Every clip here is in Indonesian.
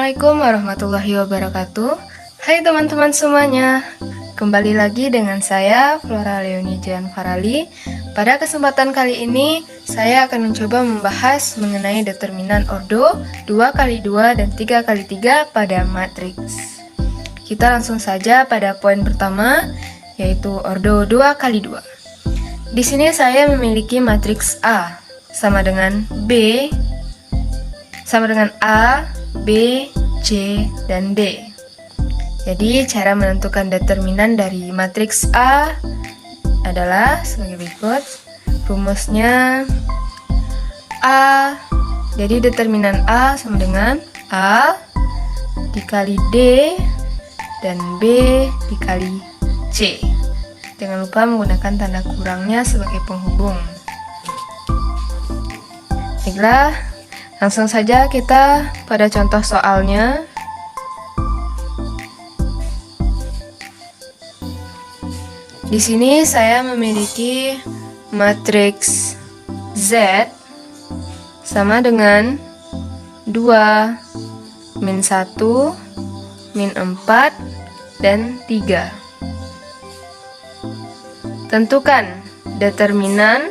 Assalamualaikum warahmatullahi wabarakatuh. Hai teman-teman semuanya, kembali lagi dengan saya Flora Leonie Jan Farali. Pada kesempatan kali ini saya akan mencoba membahas mengenai determinan ordo 2x2 dan 3x3 pada matriks. Kita langsung saja pada poin pertama, yaitu ordo 2x2. Di sini saya memiliki matriks A sama dengan B sama dengan A, B, C, dan D. Jadi cara menentukan determinan dari matriks A adalah sebagai berikut. Rumusnya A, jadi determinan A sama dengan A dikali D dan B dikali C. Jangan lupa menggunakan tanda kurangnya sebagai penghubung. Baiklah, langsung saja kita pada contoh soalnya. Di sini saya memiliki matriks Z sama dengan 2, min 1, min 4, dan 3. Tentukan determinan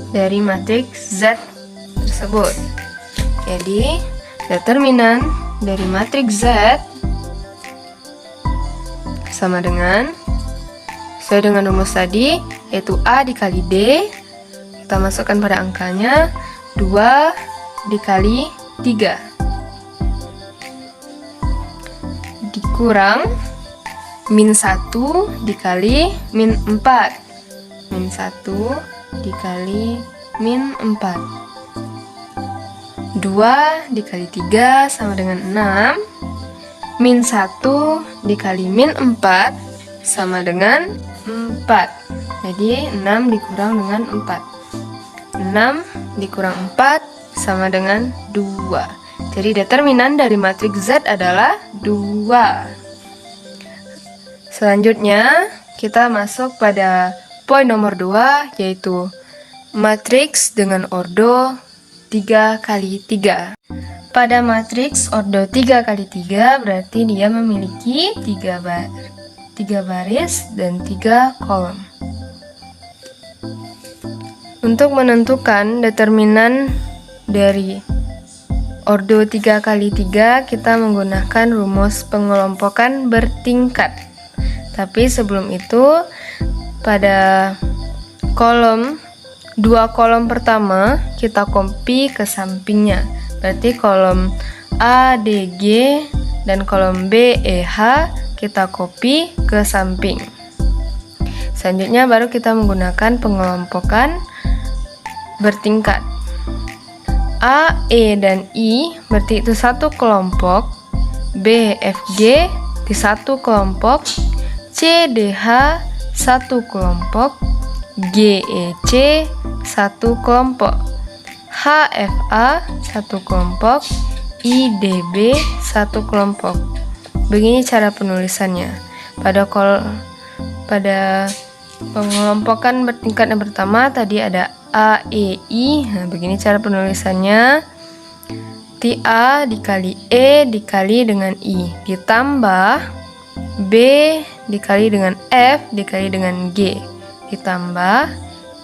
dari matriks Z tersebut. Jadi, determinan dari matriks Z sama dengan sesuai dengan rumus tadi, yaitu A dikali D. Kita masukkan pada angkanya 2 dikali 3 dikurang min 1 dikali min 4. Min 1 dikali min 4. 2 dikali 3 sama dengan 6. Min 1 dikali min 4 sama dengan 4. Jadi 6 dikurang dengan 4. 6 dikurang 4 sama dengan 2. Jadi determinan dari matriks Z adalah 2. Selanjutnya kita masuk pada poin nomor 2, yaitu matriks dengan ordo 3x3. Pada matriks ordo 3x3 berarti dia memiliki 3 baris dan 3 kolom. Untuk menentukan determinan dari ordo 3x3 kita menggunakan rumus pengelompokan bertingkat. Tapi sebelum itu, pada dua kolom pertama kita copy ke sampingnya. Berarti kolom A, D, G dan kolom B, E, H kita copy ke samping. Selanjutnya baru kita menggunakan pengelompokan bertingkat. A, E, dan I berarti itu satu kelompok. B, F, G di satu kelompok. C, D, H satu kelompok. G, E, C satu kelompok. H, F, A satu kelompok. I, D, B satu kelompok. Begini cara penulisannya. Pada pengelompokan bertingkat yang pertama tadi ada A, E, I. Nah, begini cara penulisannya. A dikali E dikali dengan I ditambah B dikali dengan F dikali dengan G ditambah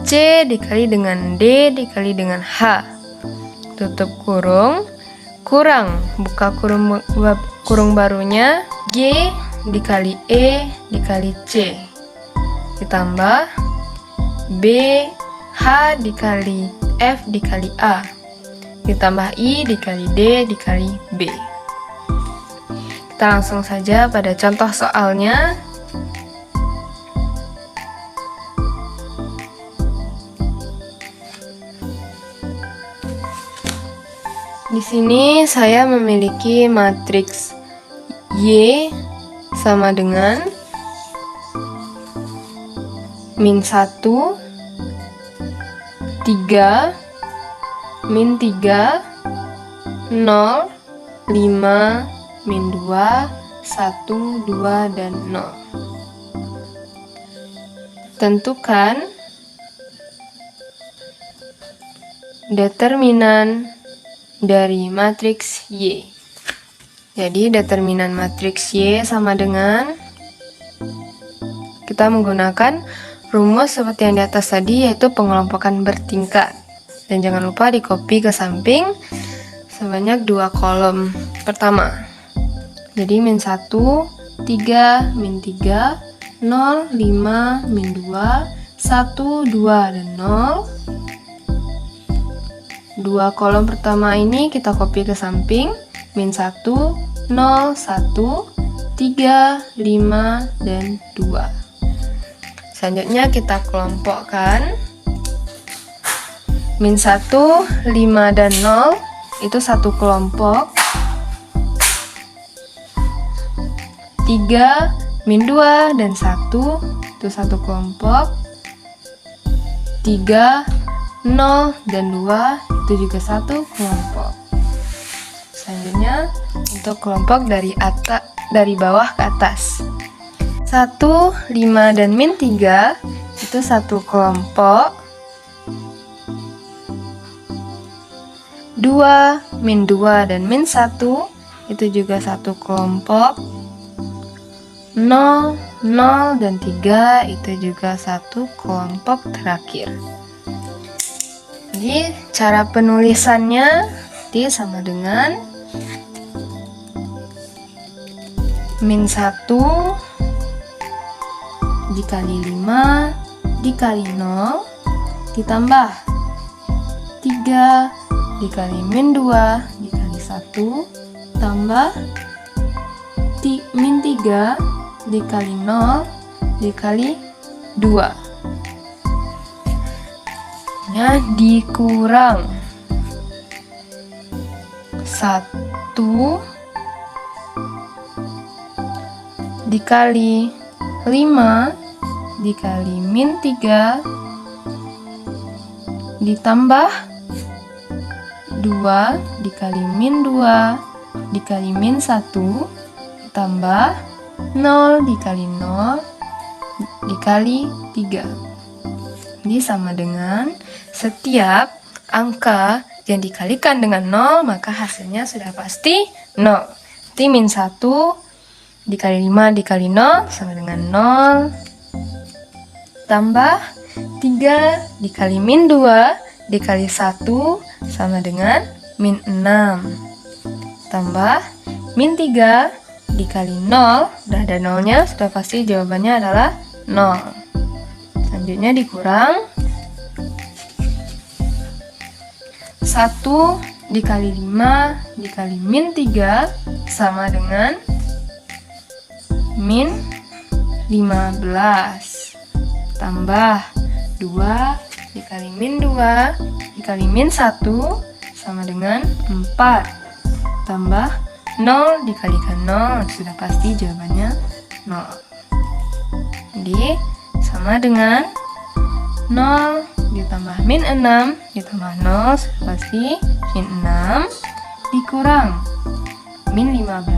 C dikali dengan D dikali dengan H, tutup kurung, kurang, buka kurung barunya, G dikali E dikali C ditambah B H dikali F dikali A ditambah I dikali D dikali B. Kita langsung saja pada contoh soalnya. Di sini saya memiliki matriks Y sama dengan min 1, 3, min 3, 0, 5, min 2, 1, 2, dan 0. Tentukan determinan dari matriks Y. Jadi determinan matriks Y sama dengan, kita menggunakan rumus seperti yang di atas tadi, yaitu pengelompokan bertingkat. Dan jangan lupa di copy ke samping sebanyak 2 kolom pertama. Jadi min 1, 3, min 3, 0, 5, min 2, 1, 2, dan 0. 2 kolom pertama ini kita copy ke samping, min 1, 0, 1, 3, 5, dan 2. Selanjutnya kita kelompokkan. Min 1, 5, dan 0 itu satu kelompok. 3, min 2, dan 1 itu satu kelompok. 3, 0, dan 2 itu juga satu kelompok. Selanjutnya untuk kelompok dari bawah ke atas. 1, 5, dan min 3 itu satu kelompok. 2, min 2, dan min 1 itu juga satu kelompok. 0, 0, dan 3 itu juga satu kelompok terakhir. Jadi cara penulisannya sama dengan min 1 dikali 5 dikali 0 ditambah 3 dikali min 2 dikali 1 tambah min 3 dikali 0 dikali 2 dikurang 1 dikali 5 dikali min 3 ditambah 2 dikali min 2 dikali min 1 ditambah 0 dikali 0 dikali 3. Ini sama dengan setiap angka yang dikalikan dengan 0 maka hasilnya sudah pasti 0. Jadi min 1 dikali 5 dikali 0 sama dengan 0 tambah 3 dikali min 2 dikali 1 sama dengan min 6 tambah min 3 dikali 0, udah ada 0-nya, sudah pasti jawabannya adalah 0. Selanjutnya dikurang 1 dikali 5 dikali min 3 sama dengan min 15 tambah 2 dikali min 2 dikali min 1 sama dengan 4 tambah 0 dikalikan 0, sudah pasti jawabannya 0. Jadi sama dengan 0 ditambah min 6 ditambah 0 sudah pasti min 6 dikurang min 15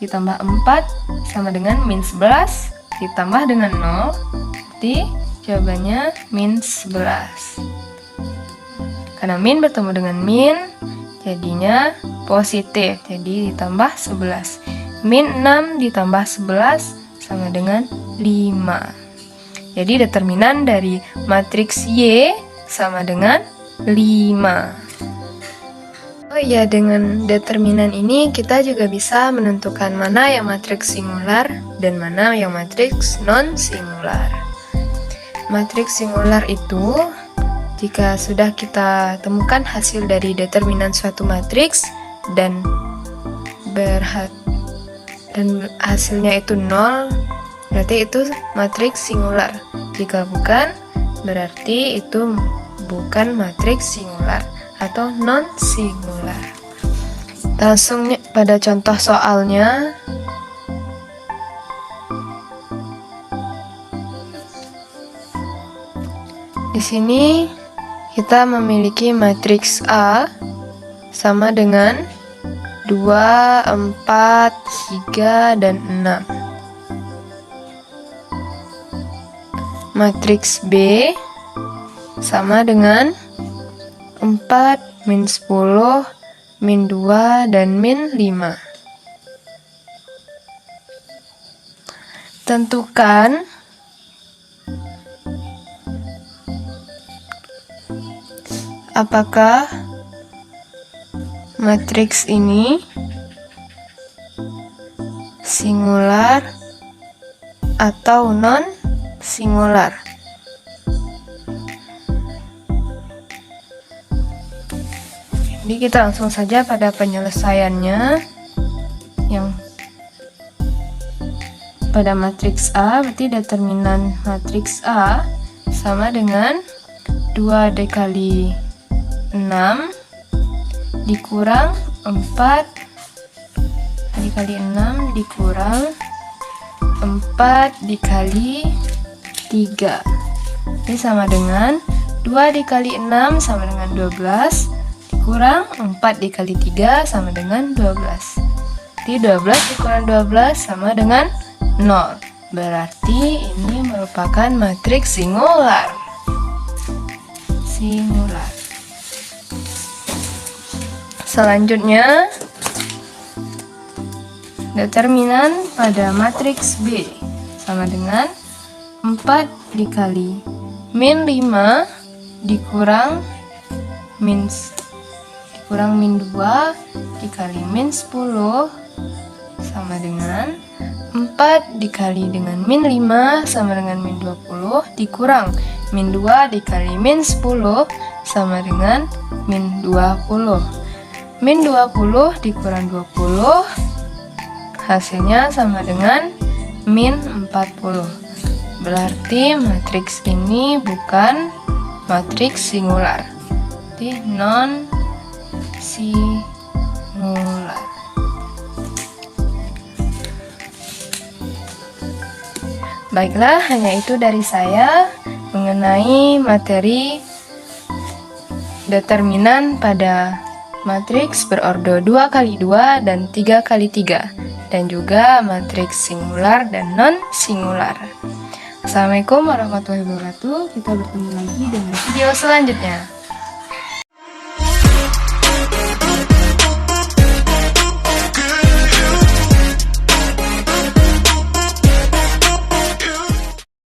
ditambah 4 sama dengan min 11 ditambah dengan 0, berarti jawabannya min 11. Karena min bertemu dengan min jadinya positif, jadi ditambah 11. Min 6 ditambah 11 sama dengan 5. Jadi determinan dari matriks Y sama dengan 5. Oh iya, dengan determinan ini kita juga bisa menentukan mana yang matriks singular dan mana yang matriks non-singular. Matriks singular itu jika sudah kita temukan hasil dari determinan suatu matriks dan hasilnya itu 0, berarti itu matriks singular. Jika bukan, berarti itu bukan matriks singular atau non-singular. Langsung pada contoh soalnya. Di sini kita memiliki matriks A sama dengan 2, 4, 3, dan 6. Matriks B sama dengan 4, min 10, min 2, dan min 5. Tentukan apakah matriks ini singular atau non-singular. Jadi kita langsung saja pada penyelesaiannya. Yang pada matriks A, berarti determinan matriks A sama dengan 2 dikali 6 dikurang 4 dikali 6 dikurang 4 dikali 3. Ini sama dengan 2 dikali 6 sama dengan 12 dikurang 4 dikali 3 sama dengan 12. Jadi 12 dikurang 12 sama dengan 0. Berarti ini merupakan matriks singular. Selanjutnya, determinan pada matriks B sama dengan 4 dikali min 5 dikurang min 2 dikali min 10 sama dengan 4 dikali dengan min 5 sama dengan min 20 dikurang min 2 dikali min 10 sama dengan min 20. Min 20 dikurang 20 hasilnya sama dengan min 40. Berarti matriks ini bukan matriks singular. Jadi non-singular. Baiklah, hanya itu dari saya mengenai materi determinan pada matriks berordo 2x2 dan 3x3, dan juga matriks singular dan non-singular. Assalamualaikum warahmatullahi wabarakatuh. Kita bertemu lagi dengan video selanjutnya.